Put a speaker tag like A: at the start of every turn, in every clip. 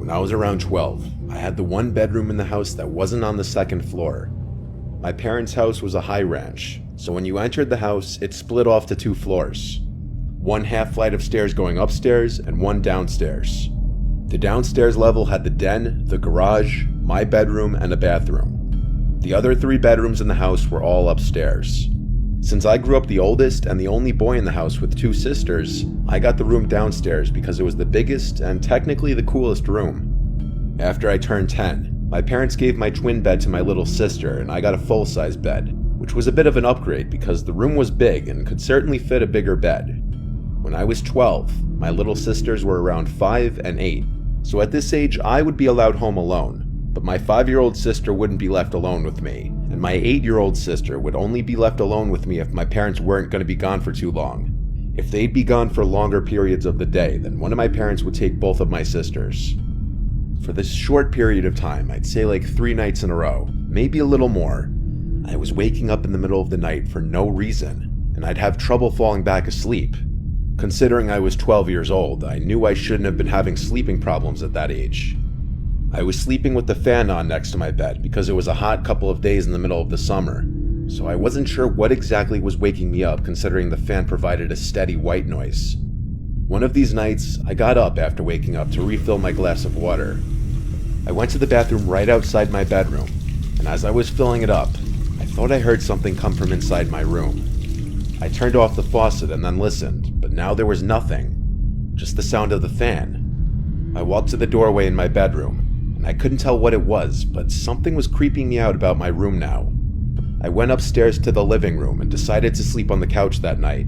A: When I was around 12, I had the one bedroom in the house that wasn't on the second floor. My parents' house was a high ranch, so when you entered the house, it split off to 2 floors. One half flight of stairs going upstairs and one downstairs. The downstairs level had the den, the garage, my bedroom, and a bathroom. The other 3 bedrooms in the house were all upstairs. Since I grew up the oldest and the only boy in the house with 2 sisters, I got the room downstairs because it was the biggest and technically the coolest room. After I turned 10, my parents gave my twin bed to my little sister and I got a full-size bed, which was a bit of an upgrade because the room was big and could certainly fit a bigger bed. When I was 12, my little sisters were around 5 and 8, so at this age I would be allowed home alone. But my 5-year-old sister wouldn't be left alone with me, and my 8-year-old sister would only be left alone with me if my parents weren't going to be gone for too long. If they'd be gone for longer periods of the day, then one of my parents would take both of my sisters. For this short period of time, I'd say like 3 nights in a row, maybe a little more, I was waking up in the middle of the night for no reason, and I'd have trouble falling back asleep. Considering I was 12 years old, I knew I shouldn't have been having sleeping problems at that age. I was sleeping with the fan on next to my bed because it was a hot couple of days in the middle of the summer, so I wasn't sure what exactly was waking me up considering the fan provided a steady white noise. One of these nights, I got up after waking up to refill my glass of water. I went to the bathroom right outside my bedroom, and as I was filling it up, I thought I heard something come from inside my room. I turned off the faucet and then listened, but now there was nothing, just the sound of the fan. I walked to the doorway in my bedroom, and I couldn't tell what it was, but something was creeping me out about my room now. I went upstairs to the living room and decided to sleep on the couch that night.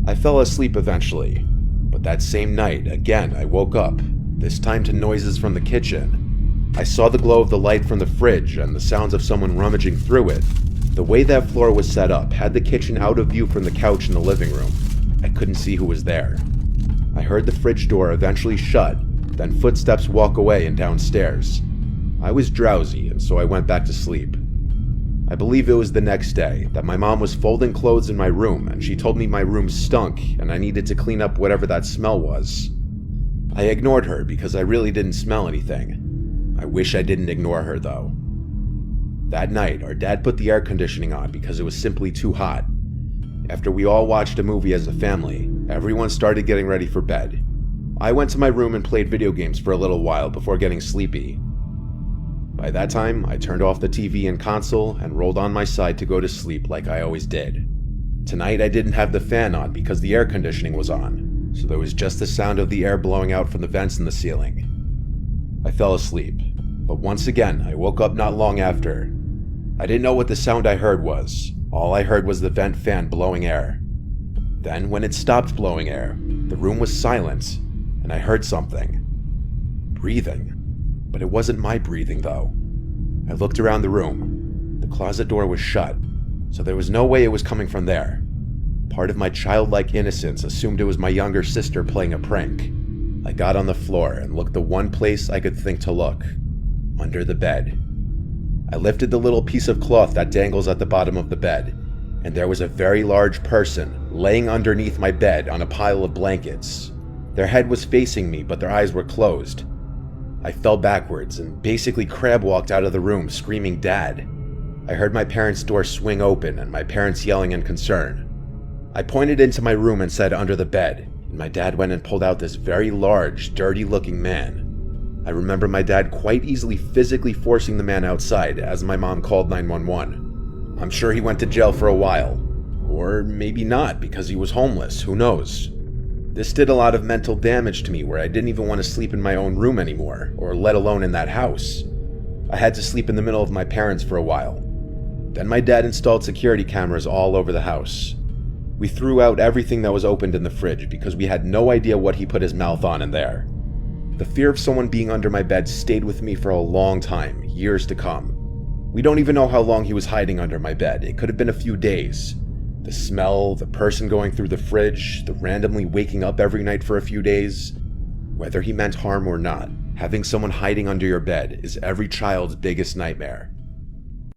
A: I fell asleep eventually, but that same night, again, I woke up, this time to noises from the kitchen. I saw the glow of the light from the fridge and the sounds of someone rummaging through it. The way that floor was set up had the kitchen out of view from the couch in the living room. I couldn't see who was there. I heard the fridge door eventually shut, then footsteps walk away and downstairs. I was drowsy, and so I went back to sleep. I believe it was the next day that my mom was folding clothes in my room and she told me my room stunk and I needed to clean up whatever that smell was. I ignored her because I really didn't smell anything. I wish I didn't ignore her though. That night, our dad put the air conditioning on because it was simply too hot. After we all watched a movie as a family, everyone started getting ready for bed. I went to my room and played video games for a little while before getting sleepy. By that time, I turned off the TV and console and rolled on my side to go to sleep like I always did. Tonight I didn't have the fan on because the air conditioning was on, so there was just the sound of the air blowing out from the vents in the ceiling. I fell asleep, but once again I woke up not long after. I didn't know what the sound I heard was. All I heard was the vent fan blowing air. Then, when it stopped blowing air, the room was silent. And I heard something. Breathing. But it wasn't my breathing, though. I looked around the room. The closet door was shut, so there was no way it was coming from there. Part of my childlike innocence assumed it was my younger sister playing a prank. I got on the floor and looked the one place I could think to look. Under the bed. I lifted the little piece of cloth that dangles at the bottom of the bed, and there was a very large person laying underneath my bed on a pile of blankets. Their head was facing me, but their eyes were closed. I fell backwards and basically crab walked out of the room screaming, "Dad!" I heard my parents' door swing open and my parents yelling in concern. I pointed into my room and said under the bed, and my dad went and pulled out this very large, dirty-looking man. I remember my dad quite easily physically forcing the man outside as my mom called 911. I'm sure he went to jail for a while. Or maybe not because he was homeless, who knows? This did a lot of mental damage to me where I didn't even want to sleep in my own room anymore, or let alone in that house. I had to sleep in the middle of my parents for a while. Then my dad installed security cameras all over the house. We threw out everything that was opened in the fridge because we had no idea what he put his mouth on in there. The fear of someone being under my bed stayed with me for a long time, years to come. We don't even know how long he was hiding under my bed. It could have been a few days. The smell, the person going through the fridge, the randomly waking up every night for a few days. Whether he meant harm or not, having someone hiding under your bed is every child's biggest nightmare.